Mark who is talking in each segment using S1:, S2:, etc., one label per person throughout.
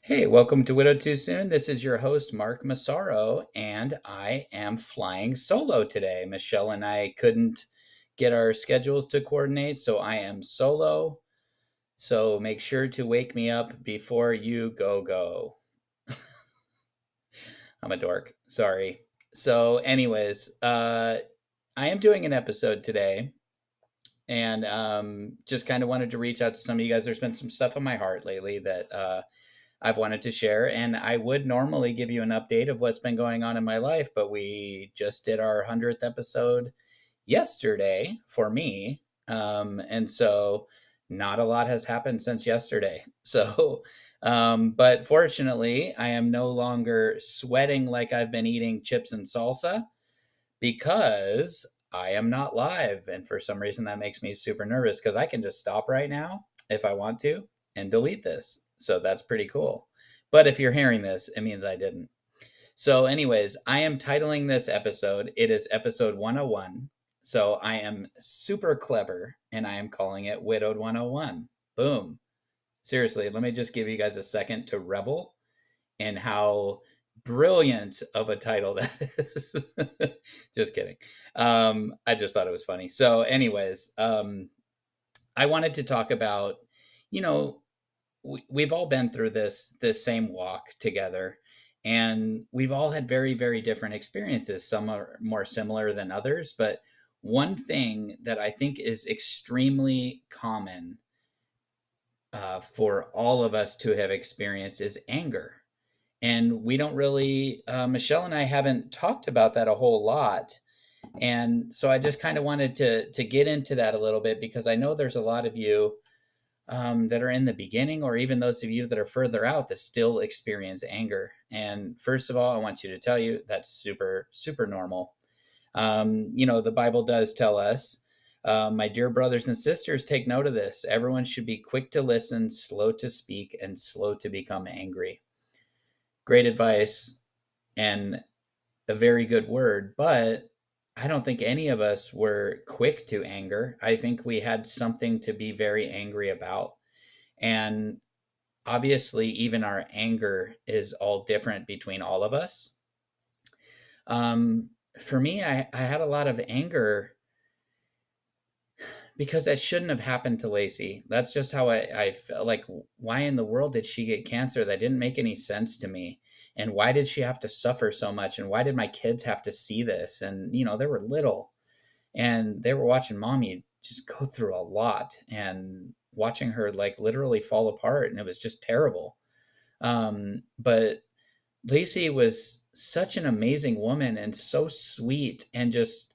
S1: Hey, welcome to Widow Too Soon. This is your host, Mark Massaro, and I am flying solo today. Michelle and I couldn't get our schedules to coordinate, so I am solo. So make sure to wake me up before you go. I'm a dork. Sorry. So, anyways, I am doing an episode today, and just kind of wanted to reach out to some of you guys. There's been some stuff on my heart lately that I've wanted to share. And I would normally give you an update of what's been going on in my life, but we just did our 100th episode yesterday for me. And so not a lot has happened since yesterday. So, but fortunately, I am no longer sweating like I've been eating chips and salsa because I am not live. And for some reason, that makes me super nervous because I can just stop right now if I want to and delete this. So that's pretty cool. But if you're hearing this, it means I didn't. So, anyways, I am titling this episode, it is episode 101. So I am super clever and I am calling it Widowed 101. Boom. Seriously, let me just give you guys a second to revel in how brilliant of a title that is. Just kidding. I just thought it was funny. So, anyways, I wanted to talk about, you know, we've all been through this same walk together, and we've all had very very different experiences. Some are more similar than others, but one thing that I think is extremely common for all of us to have experienced is anger. And we don't really, Michelle and I haven't talked about that a whole lot. And so I just kind of wanted to get into that a little bit because I know there's a lot of you that are in the beginning, or even those of you that are further out that still experience anger. And first of all, I want you to tell you that's super, super normal. The Bible does tell us, my dear brothers and sisters, take note of this. Everyone should be quick to listen, slow to speak, and slow to become angry. Great advice and a very good word, but I don't think any of us were quick to anger. I think we had something to be very angry about. And obviously, even our anger is all different between all of us. For me, I had a lot of anger because that shouldn't have happened to Lacey. That's just how I felt. Like, why in the world did she get cancer? That didn't make any sense to me. And why did she have to suffer so much? And why did my kids have to see this? And, they were little and they were watching mommy just go through a lot and watching her like literally fall apart. And it was just terrible. But Lacey was such an amazing woman and so sweet and just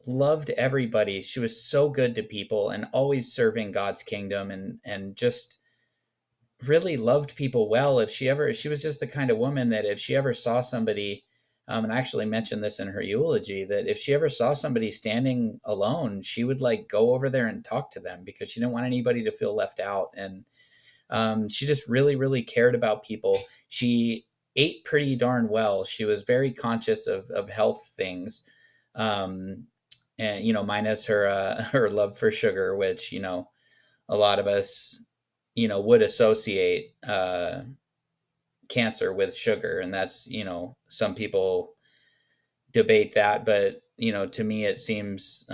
S1: loved everybody. She was so good to people and always serving God's kingdom and just really loved people well. She was just the kind of woman that if she ever saw somebody, and I actually mentioned this in her eulogy, that if she ever saw somebody standing alone, she would like go over there and talk to them because she didn't want anybody to feel left out. And she just really, really cared about people. She ate pretty darn well. She was very conscious of health things. And minus her her love for sugar, which a lot of us would associate cancer with sugar, and that's some people debate that, but to me it seems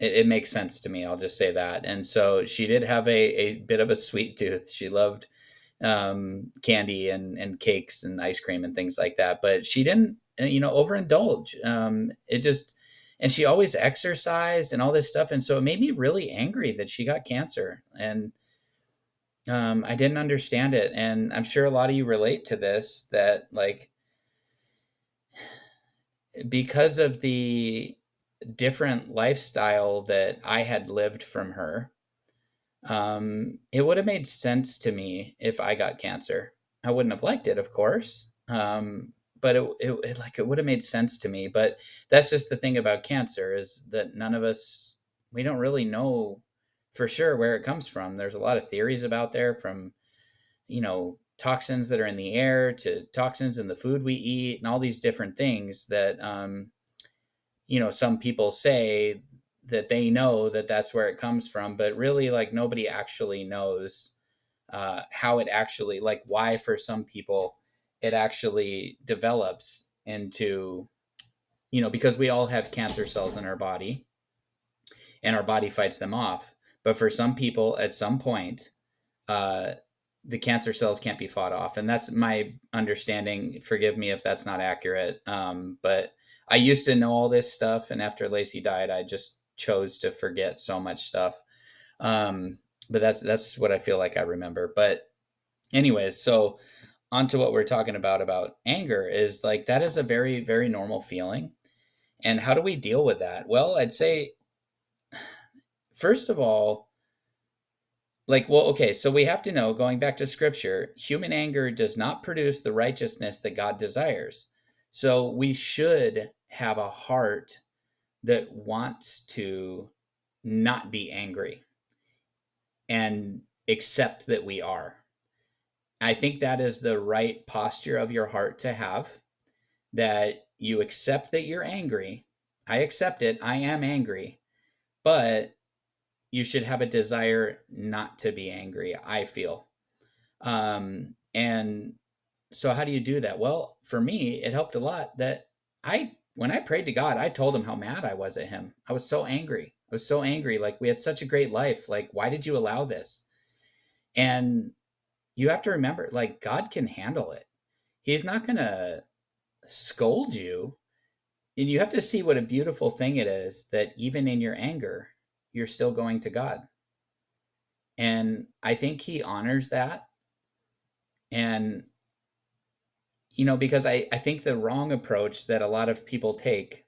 S1: it makes sense to me. I'll just say that. And so she did have a bit of a sweet tooth. She loved candy and cakes and ice cream and things like that, but she didn't overindulge. It just And she always exercised and all this stuff, and so it made me really angry that she got cancer. And I didn't understand it, and I'm sure a lot of you relate to this, that like because of the different lifestyle that I had lived from her, it would have made sense to me if I got cancer. I wouldn't have liked it, of course, but it would have made sense to me. But that's just the thing about cancer, is that none of us, we don't really know for sure where it comes from. There's a lot of theories about there, from toxins that are in the air to toxins in the food we eat and all these different things that some people say that they know that that's where it comes from, but really like nobody actually knows how it actually, like why for some people it actually develops into, because we all have cancer cells in our body and our body fights them off. But for some people, at some point, uh, the cancer cells can't be fought off. And that's my understanding. Forgive me if that's not accurate. But I used to know all this stuff. And after Lacey died, I just chose to forget so much stuff. But that's what I feel like I remember. But anyways, so on to what we're talking about anger is like, that is a very, very normal feeling. And how do we deal with that? Well, I'd say, first of all, okay, so we have to know, going back to scripture, human anger does not produce the righteousness that God desires. So we should have a heart that wants to not be angry and accept that we are. I think that is the right posture of your heart to have, that you accept that you're angry. I accept it. I am angry. But you should have a desire not to be angry, I feel. And so how do you do that? Well, for me, it helped a lot that when I prayed to God, I told him how mad I was at him. I was so angry. I was so angry. Like, we had such a great life. Like, why did you allow this? And you have to remember, like, God can handle it. He's not going to scold you. And you have to see what a beautiful thing it is that even in your anger, you're still going to God. And I think he honors that. And, because I think the wrong approach that a lot of people take,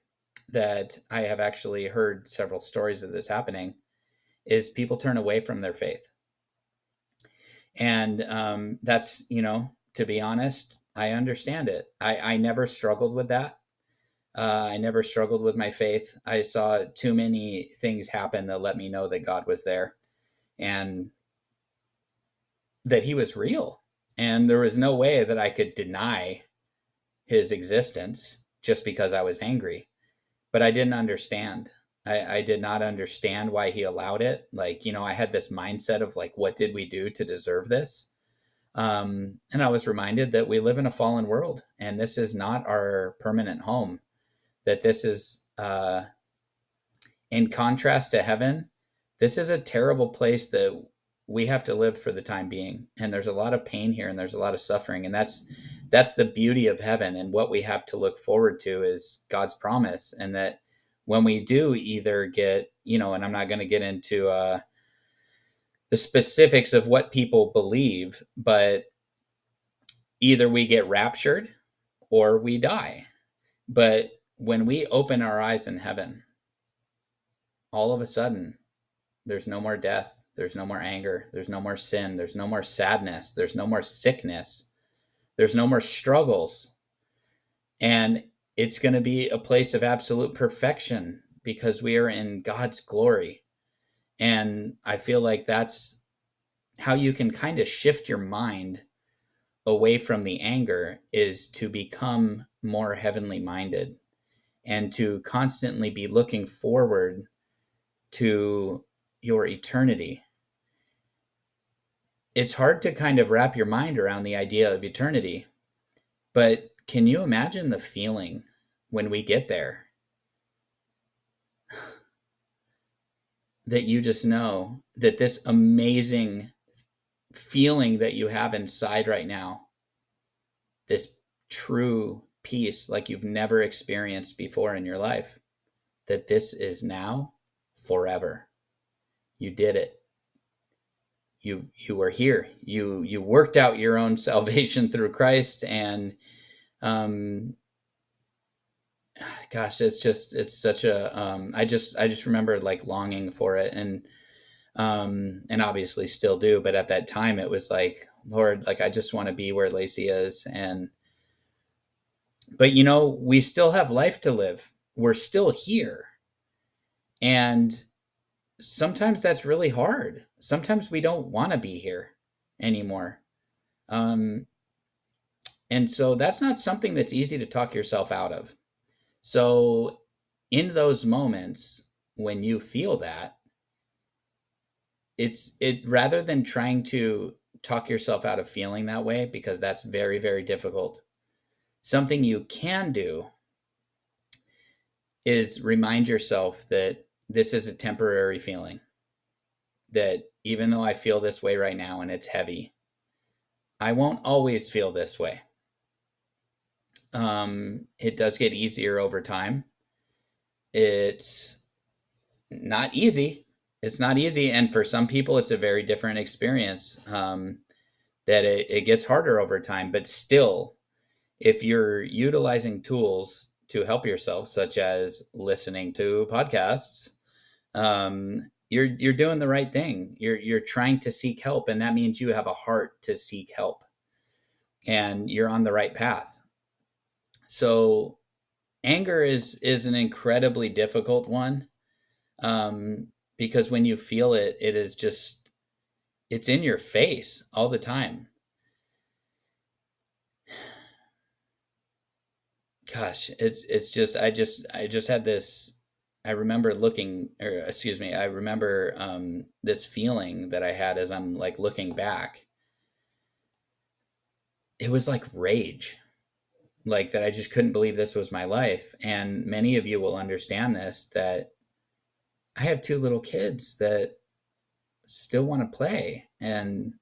S1: that I have actually heard several stories of this happening, is people turn away from their faith. And that's, to be honest, I understand it. I never struggled with that. I never struggled with my faith. I saw too many things happen that let me know that God was there and that he was real. And there was no way that I could deny his existence just because I was angry. But I didn't understand. I did not understand why he allowed it. Like, I had this mindset of like, what did we do to deserve this? And I was reminded that we live in a fallen world and this is not our permanent home. That this is, in contrast to heaven, this is a terrible place that we have to live for the time being. And there's a lot of pain here and there's a lot of suffering. And that's the beauty of heaven. And what we have to look forward to is God's promise. And that when we do either get, and I'm not going to get into the specifics of what people believe, but either we get raptured or we die. But when we open our eyes in heaven, all of a sudden, there's no more death. There's no more anger. There's no more sin. There's no more sadness. There's no more sickness. There's no more struggles. And it's going to be a place of absolute perfection because we are in God's glory. And I feel like that's how you can kind of shift your mind away from the anger, is to become more heavenly minded and to constantly be looking forward to your eternity. It's hard to kind of wrap your mind around the idea of eternity, but can you imagine the feeling when we get there? That you just know that this amazing feeling that you have inside right now, this true peace like you've never experienced before in your life, that this is now forever. You did it. You were here. You worked out your own salvation through Christ, and gosh, it's such a I just remember like longing for it, and obviously still do, but at that time it was like, Lord, like I just want to be where Lacey is. But we still have life to live. We're still here. And sometimes that's really hard. Sometimes we don't want to be here anymore. And so that's not something that's easy to talk yourself out of. So in those moments when you feel that, it rather than trying to talk yourself out of feeling that way, because that's very, very difficult. Something you can do is remind yourself that this is a temporary feeling, that even though I feel this way right now and it's heavy, I won't always feel this way. It does get easier over time. It's not easy. It's not easy. And for some people, it's a very different experience, that it gets harder over time. But still, if you're utilizing tools to help yourself, such as listening to podcasts, you're doing the right thing. You're trying to seek help, and that means you have a heart to seek help, and you're on the right path. So anger is an incredibly difficult one, because when you feel it, it is just, it's in your face all the time. Gosh, it's just, I just had this. I remember looking, or excuse me, I remember this feeling that I had as I'm like looking back. It was like rage, like that I just couldn't believe this was my life. And many of you will understand this, that I have two little kids that still want to play, and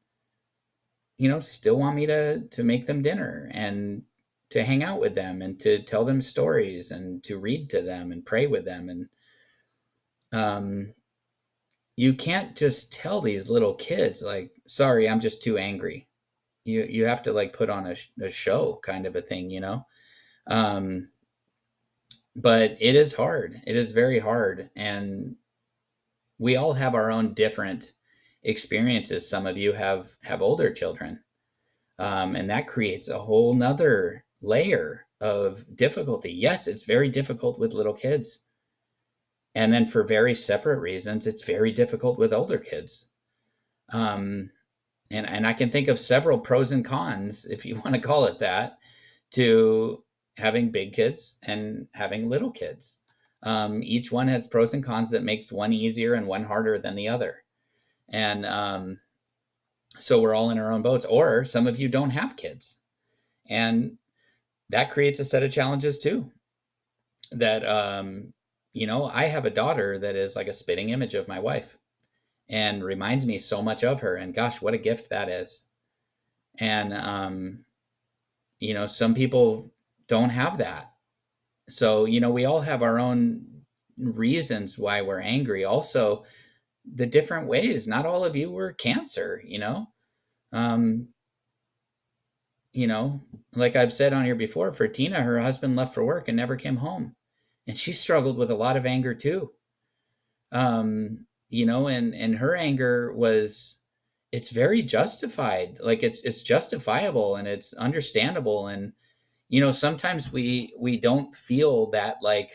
S1: still want me to make them dinner, and to hang out with them, and to tell them stories, and to read to them and pray with them. And um you can't just tell these little kids like, sorry, I'm just too angry. You have to like put on a show, kind of a thing. um but it is hard. It is very hard, and we all have our own different experiences. Some of you have older children, and that creates a whole nother layer of difficulty. Yes, it's very difficult with little kids, and then for very separate reasons, it's very difficult with older kids. um, and I can think of several pros and cons, if you want to call it that, to having big kids and having little kids. Each one has pros and cons that makes one easier and one harder than the other. And so we're all in our own boats. Or some of you don't have kids, and that creates a set of challenges too. That I have a daughter that is like a spitting image of my wife, and reminds me so much of her. And gosh, what a gift that is. And some people don't have that. So we all have our own reasons why we're angry. Also, the different ways. Not all of you were cancer. Um, like I've said on here before, for Tina, her husband left for work and never came home, and she struggled with a lot of anger too. And her anger was, it's very justified. Like it's justifiable and it's understandable. And sometimes we don't feel that, like,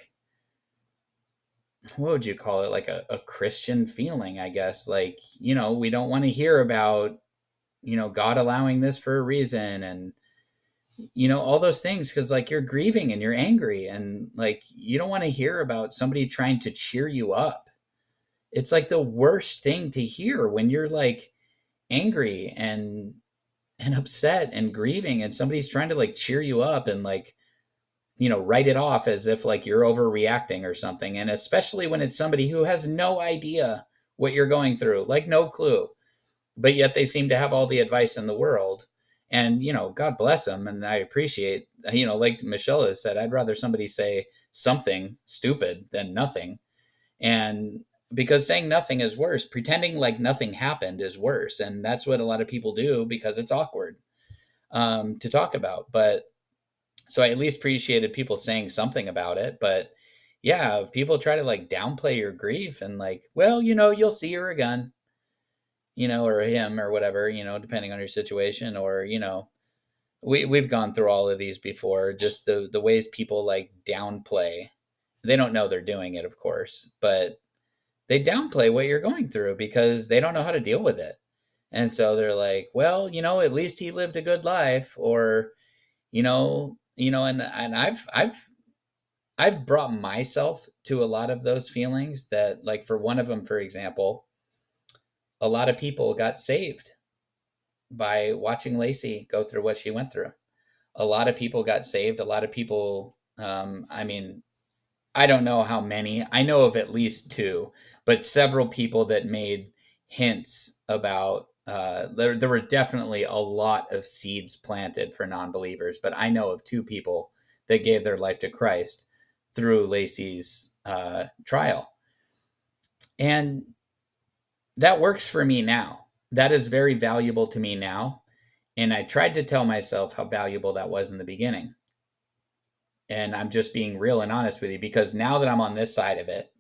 S1: what would you call it, like a Christian feeling, I guess. Like, we don't want to hear about God allowing this for a reason, and all those things, because like you're grieving and you're angry, and like you don't want to hear about somebody trying to cheer you up. It's like the worst thing to hear when you're like angry and upset and grieving, and somebody's trying to like cheer you up and like write it off as if like you're overreacting or something. And especially when it's somebody who has no idea what you're going through, like no clue, but yet they seem to have all the advice in the world. And God bless them, and I appreciate, like Michelle has said, I'd rather somebody say something stupid than nothing. And because saying nothing is worse, pretending like nothing happened is worse, and that's what a lot of people do because it's awkward to talk about. But so I at least appreciated people saying something about it. But yeah, if people try to like downplay your grief and like, well, you'll see her again, or him or whatever, depending on your situation. Or we've gone through all of these before, just the ways people like downplay. They don't know they're doing it, of course, but they downplay what you're going through because they don't know how to deal with it. And so they're like, well, at least he lived a good life. Or and I've brought myself to a lot of those feelings. That, like, for one of them, for example, a lot of people got saved by watching Lacey go through what she went through. A lot of people got saved. A lot of people, I mean, I don't know how many. I know of at least two, but several people that made hints about. There were definitely a lot of seeds planted for non-believers, but I know of two people that gave their life to Christ through Lacey's trial, and that works for me now. That is very valuable to me now, and I tried to tell myself how valuable that was in the beginning. And I'm just being real and honest with you because now that I'm on this side of it,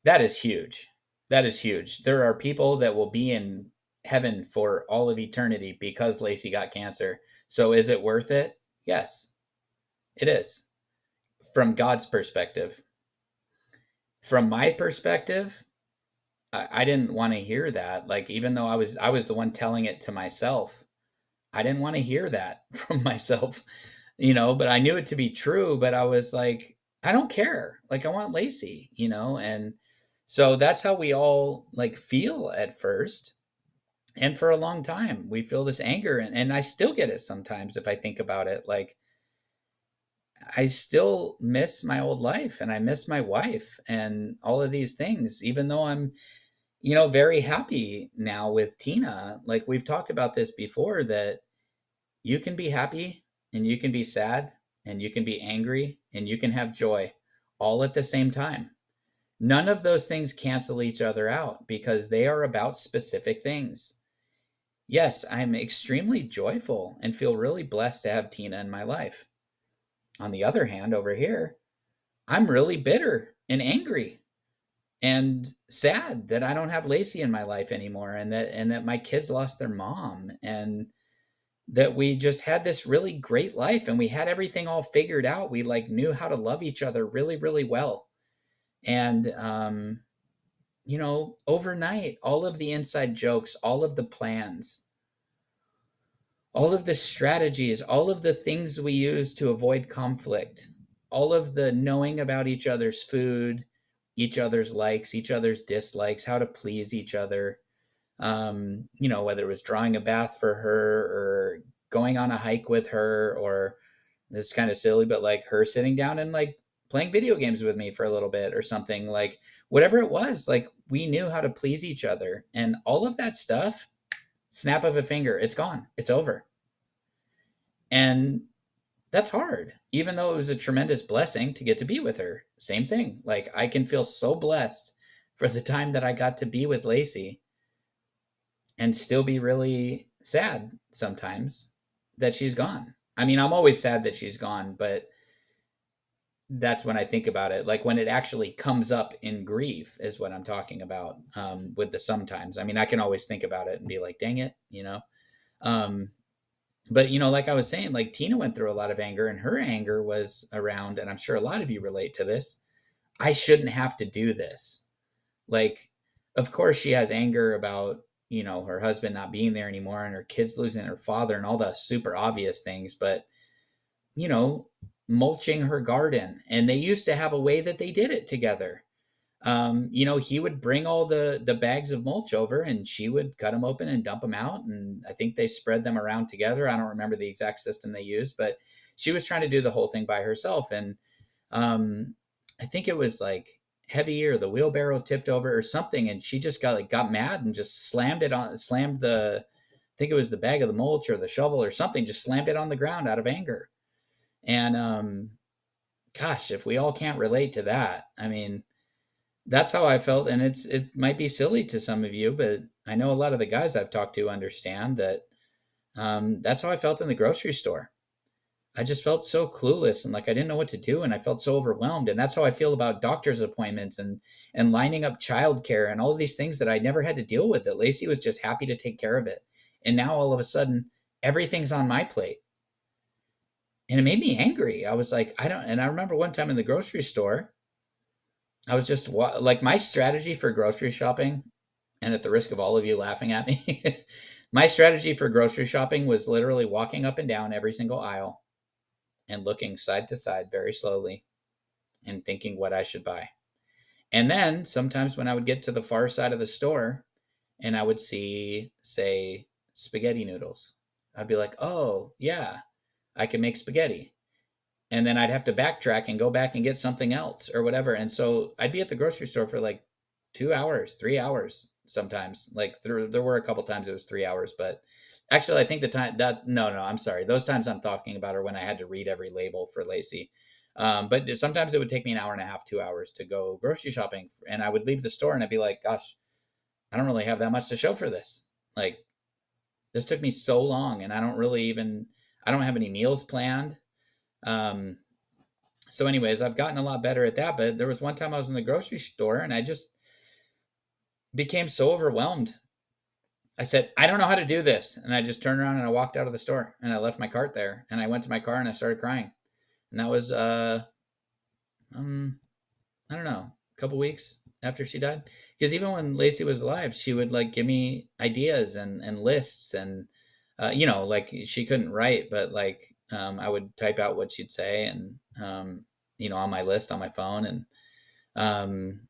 S1: that is huge. That is huge. There are people that will be in heaven for all of eternity because Lacey got cancer. So is it worth it? Yes, it is. From God's perspective. From my perspective, I didn't want to hear that. Like even though I was the one telling it to myself, I didn't want to hear that from myself, but I knew it to be true, but I was like, I don't care. Like I want Lacey, and so that's how we all like feel at first. And for a long time, we feel this anger and I still get it sometimes if I think about it. Like I still miss my old life and I miss my wife and all of these things, even though I'm, very happy now with Tina. Like we've talked about this before that you can be happy and you can be sad and you can be angry and you can have joy all at the same time. None of those things cancel each other out because they are about specific things. Yes, I'm extremely joyful and feel really blessed to have Tina in my life. On the other hand, over here, I'm really bitter and angry and sad that I don't have Lacey in my life anymore and that my kids lost their mom and that we just had this really great life and we had everything all figured out. We like knew how to love each other really, really well. And, overnight, all of the inside jokes, all of the plans, all of the strategies, all of the things we use to avoid conflict, all of the knowing about each other's food, each other's likes, each other's dislikes, how to please each other, whether it was drawing a bath for her or going on a hike with her, or it's kind of silly, but like her sitting down and like playing video games with me for a little bit or something, like whatever it was, like we knew how to please each other and all of that stuff, snap of a finger, it's gone, it's over. And that's hard, even though it was a tremendous blessing to get to be with her. Same thing. Like I can feel so blessed for the time that I got to be with Lacey and still be really sad sometimes that she's gone. I mean, I'm always sad that she's gone, but that's when I think about it. Like when it actually comes up in grief is what I'm talking about with the sometimes. I mean, I can always think about it and be like, dang it. Um, but, like I was saying, like Tina went through a lot of anger and her anger was around, and I'm sure a lot of you relate to this. I shouldn't have to do this. Like, of course, she has anger about, her husband not being there anymore and her kids losing their father and all the super obvious things. But, you know, mulching her garden. And they used to have a way that they did it together. He would bring all the bags of mulch over and she would cut them open and dump them out. And I think they spread them around together. I don't remember the exact system they used, but she was trying to do the whole thing by herself. And I think it was like heavy or the wheelbarrow tipped over or something. And she just got mad and just slammed I think it was the bag of the mulch or the shovel or something, just slammed it on the ground out of anger. And gosh, if we all can't relate to that, I mean, that's how I felt. And it might be silly to some of you, but I know a lot of the guys I've talked to understand that. That's how I felt in the grocery store. I just felt so clueless and like I didn't know what to do, and I felt so overwhelmed. And that's how I feel about doctor's appointments and lining up childcare and all of these things that I never had to deal with. That Lacey was just happy to take care of it, and now all of a sudden everything's on my plate, and it made me angry. I was like, I don't. And I remember one time in the grocery store, I was just like, my strategy for grocery shopping, and at the risk of all of you laughing at me, my strategy for grocery shopping was literally walking up and down every single aisle and looking side to side very slowly and thinking what I should buy. And then sometimes when I would get to the far side of the store and I would see, say, spaghetti noodles. I'd be like, oh, yeah, I can make spaghetti. And then I'd have to backtrack and go back and get something else or whatever. And so I'd be at the grocery store for like 2 hours, 3 hours sometimes. Like there were a couple times it was 3 hours, but actually I think the time that no, I'm sorry. Those times I'm talking about are when I had to read every label for Lacey. But sometimes it would take me an hour and a half, 2 hours to go grocery shopping, and I would leave the store and I'd be like, gosh, I don't really have that much to show for this. Like, this took me so long, and I don't have any meals planned. Um, so anyways, I've gotten a lot better at that, but there was one time I was in the grocery store and I just became so overwhelmed. I said, I don't know how to do this. And I just turned around and I walked out of the store and I left my cart there and I went to my car and I started crying. And that was, I don't know, a couple weeks after she died. Because even when Lacey was alive, she would like give me ideas and lists and, like she couldn't write, but like I would type out what she'd say and, on my list on my phone. And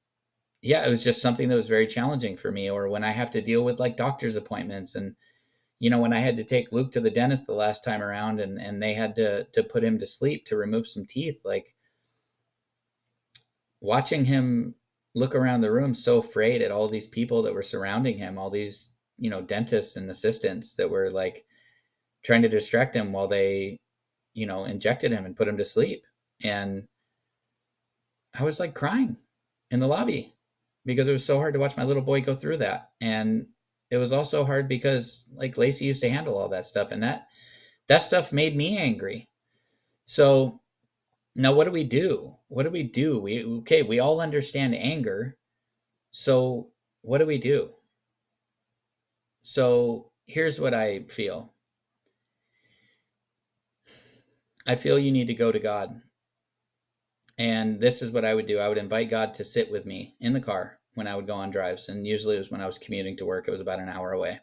S1: yeah, it was just something that was very challenging for me. Or when I have to deal with like doctor's appointments and, when I had to take Luke to the dentist the last time around and they had to put him to sleep to remove some teeth, like watching him look around the room so afraid at all these people that were surrounding him, all these, dentists and assistants that were like trying to distract him while they, injected him and put him to sleep. And I was like crying in the lobby because it was so hard to watch my little boy go through that. And it was also hard because like Lacey used to handle all that stuff, and that stuff made me angry. So now what do we do? What do we do? We all understand anger. So what do we do? So here's what I feel. I feel you need to go to God. And this is what I would do. I would invite God to sit with me in the car when I would go on drives. And usually it was when I was commuting to work. It was about an hour away.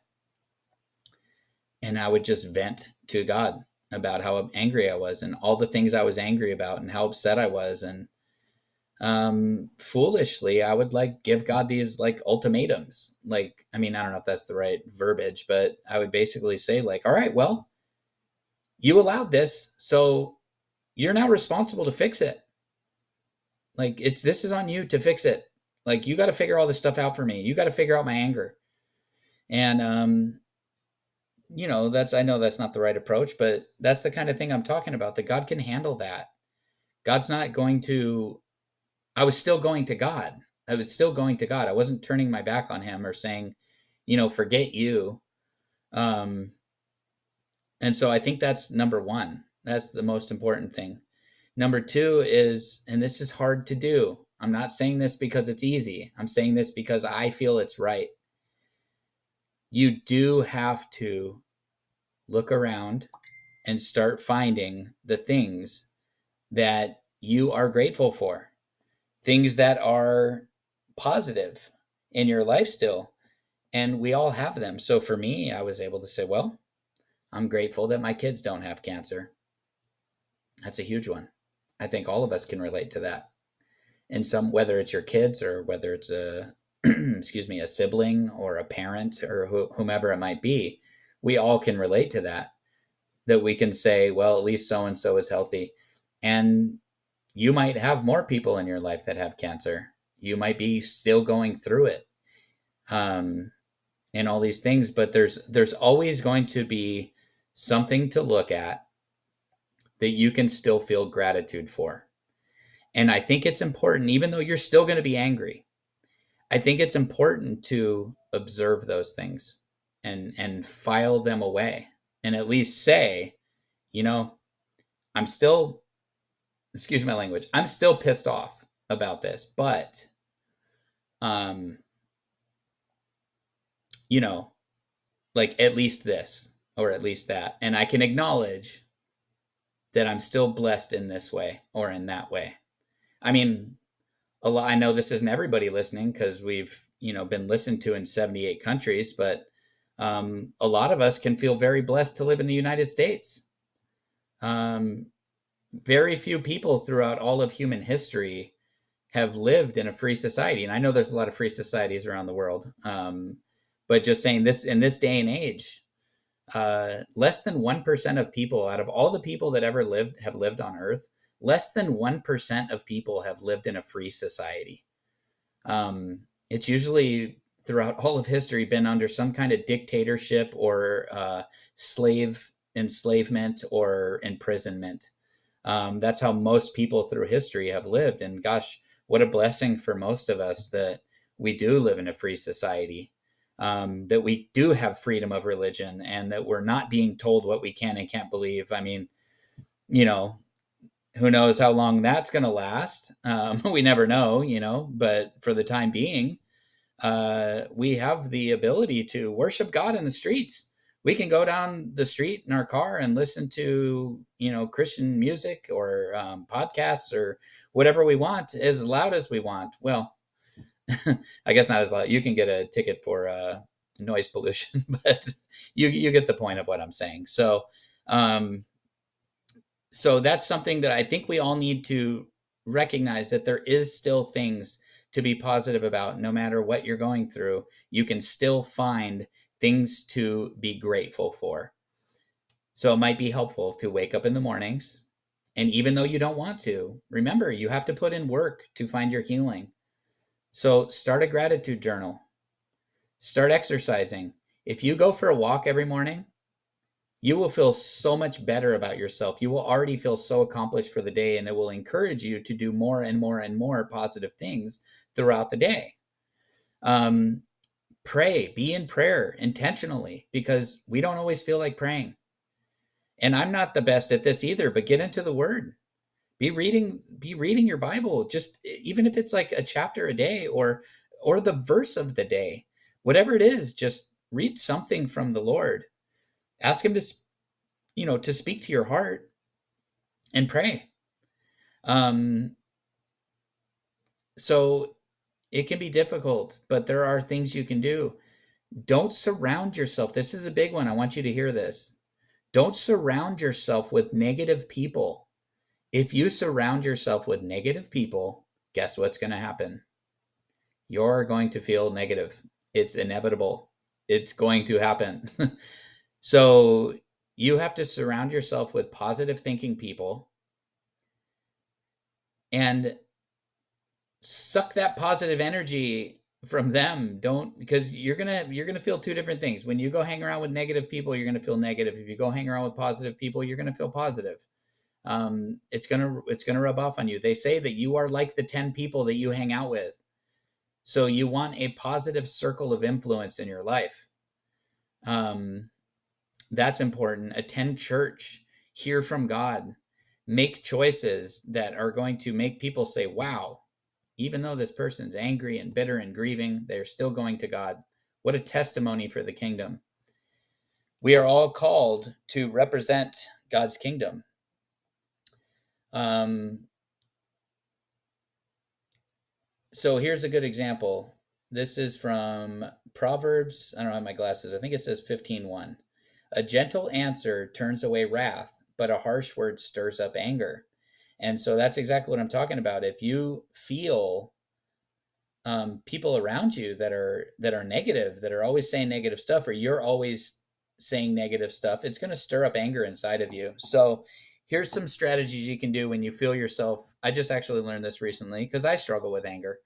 S1: And I would just vent to God about how angry I was and all the things I was angry about and how upset I was. And foolishly, I would like give God these like ultimatums. Like, I mean, I don't know if that's the right verbiage, but I would basically say like, all right, well, you allowed this, so you're now responsible to fix it. Like this is on you to fix it. Like you got to figure all this stuff out for me. You got to figure out my anger. And I know that's not the right approach, but that's the kind of thing I'm talking about, that God can handle that. God's not going to, I was still going to God. I was still going to God. I wasn't turning my back on him or saying, forget you. And so I think that's number one. That's the most important thing. Number two is, and this is hard to do, I'm not saying this because it's easy. I'm saying this because I feel it's right. You do have to look around and start finding the things that you are grateful for, things that are positive in your life still. And we all have them. So for me, I was able to say, well, I'm grateful that my kids don't have cancer. That's a huge one. I think all of us can relate to that. And whether it's your kids or whether it's a sibling or a parent or whomever it might be, we all can relate to that we can say, well, at least so-and-so is healthy. And you might have more people in your life that have cancer. You might be still going through it. And all these things, but there's always going to be something to look at that you can still feel gratitude for. And I think it's important, even though you're still going to be angry, I think it's important to observe those things and file them away and at least say, I'm still, excuse my language, I'm still pissed off about this, but, like at least this or at least that. And I can acknowledge that I'm still blessed in this way or in that way. I mean, I know this isn't everybody listening because we've, been listened to in 78 countries, but a lot of us can feel very blessed to live in the United States. Very few people throughout all of human history have lived in a free society. And I know there's a lot of free societies around the world. But just saying this in this day and age, Less than 1% of people, out of all the people that ever lived, have lived on Earth, less than 1% of people have lived in a free society. It's usually throughout all of history been under some kind of dictatorship or slave enslavement or imprisonment. That's how most people through history have lived. And gosh, what a blessing for most of us that we do live in a free society, that we do have freedom of religion, and that we're not being told what we can and can't believe. I mean, you know, who knows how long that's going to last? We never know, but for the time being, we have the ability to worship God in the streets. We can go down the street in our car and listen to, Christian music or podcasts or whatever we want as loud as we want. Well, I guess not as loud. You can get a ticket for noise pollution, but you get the point of what I'm saying. So that's something that I think we all need to recognize, that there is still things to be positive about. No matter what you're going through, you can still find things to be grateful for. So it might be helpful to wake up in the mornings, and even though you don't want to, remember, you have to put in work to find your healing. So start a gratitude journal. Start exercising. If you go for a walk every morning, you will feel so much better about yourself. You will already feel so accomplished for the day, and it will encourage you to do more and more and more positive things throughout the day. Pray, be in prayer intentionally, because we don't always feel like praying. And I'm not the best at this either, but get into the Word. Be reading your Bible, just even if it's like a chapter a day or the verse of the day, whatever it is, just read something from the Lord. Ask him to speak to your heart, and pray. So it can be difficult, but there are things you can do. Don't surround yourself. This is a big one. I want you to hear this. Don't surround yourself with negative people. If you surround yourself with negative people, guess what's going to happen? You're going to feel negative. It's inevitable. It's going to happen. So you have to surround yourself with positive thinking people and suck that positive energy from them. Because you're going to feel two different things. When you go hang around with negative people, you're going to feel negative. If you go hang around with positive people, you're going to feel positive. It's going to rub off on you. They say that you are like the 10 people that you hang out with. So you want a positive circle of influence in your life. That's important. Attend church, hear from God, make choices that are going to make people say, wow, even though this person's angry and bitter and grieving, they're still going to God. What a testimony for the kingdom. We are all called to represent God's kingdom. So here's a good example. This is from Proverbs. I don't have my glasses. I think it says 15:1. A gentle answer turns away wrath, but a harsh word stirs up anger. And so that's exactly what I'm talking about. If you feel people around you that are negative, that are always saying negative stuff, or you're always saying negative stuff, it's going to stir up anger inside of you. So here's some strategies you can do when you feel yourself. I just actually learned this recently because I struggle with anger.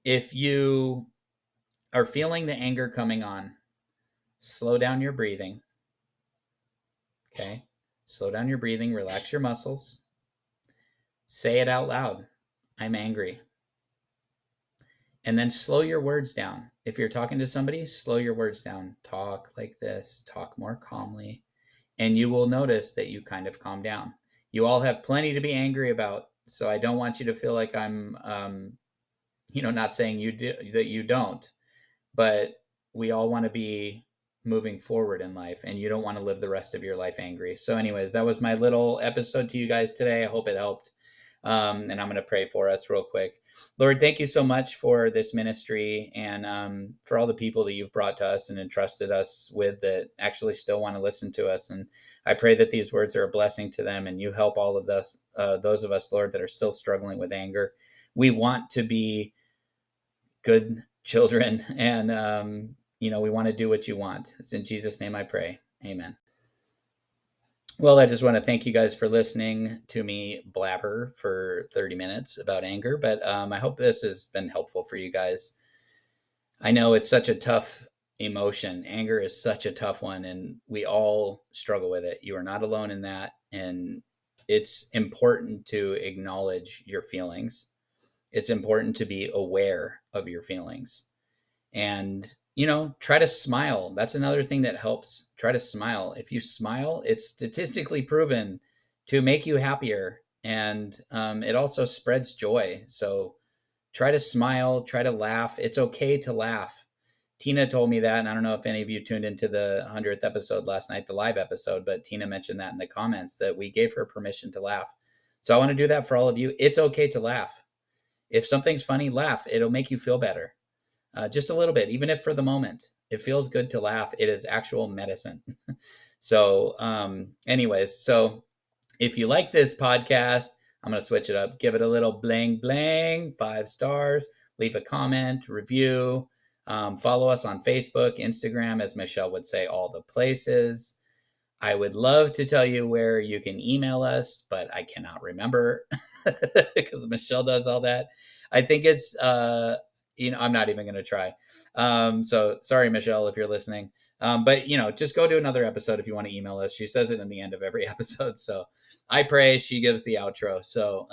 S1: If you are feeling the anger coming on, slow down your breathing. Okay. Slow down your breathing, relax your muscles. Say it out loud. I'm angry. And then slow your words down. If you're talking to somebody, slow your words down. Talk like this, talk more calmly, and you will notice that you kind of calm down. You all have plenty to be angry about, so I don't want you to feel like I'm, not saying that you don't, but we all want to be moving forward in life, and you don't want to live the rest of your life angry. So anyways, that was my little episode to you guys today. I hope it helped. And I'm going to pray for us real quick. Lord, thank you so much for this ministry, and for all the people that you've brought to us and entrusted us with that actually still want to listen to us. And I pray that these words are a blessing to them, and you help all of us, those of us, Lord, that are still struggling with anger. We want to be good children, and we want to do what you want. It's in Jesus' name I pray. Amen. Well, I just want to thank you guys for listening to me blabber for 30 minutes about anger, but I hope this has been helpful for you guys. I know it's such a tough emotion. Anger is such a tough one, and we all struggle with it. You are not alone in that. And it's important to acknowledge your feelings. It's important to be aware of your feelings. And, try to smile. That's another thing that helps. Try to smile. If you smile, it's statistically proven to make you happier. And it also spreads joy. So try to smile, try to laugh. It's okay to laugh. Tina told me that, and I don't know if any of you tuned into the 100th episode last night, the live episode, but Tina mentioned that in the comments that we gave her permission to laugh. So I want to do that for all of you. It's okay to laugh. If something's funny, laugh. It'll make you feel better. Just a little bit, even if for the moment. It feels good to laugh. It is actual medicine. So anyways, so if you like this podcast, I'm going to switch it up. Give it a little bling, bling, 5 stars. Leave a comment, review. Follow us on Facebook, Instagram, as Michelle would say, all the places. I would love to tell you where you can email us, but I cannot remember because Michelle does all that. I think it's, I'm not even going to try. So sorry, Michelle, if you're listening. But, just go to another episode if you want to email us. She says it in the end of every episode. So I pray, she gives the outro. So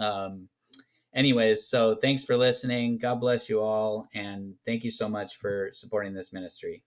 S1: anyways, so thanks for listening. God bless you all. And thank you so much for supporting this ministry.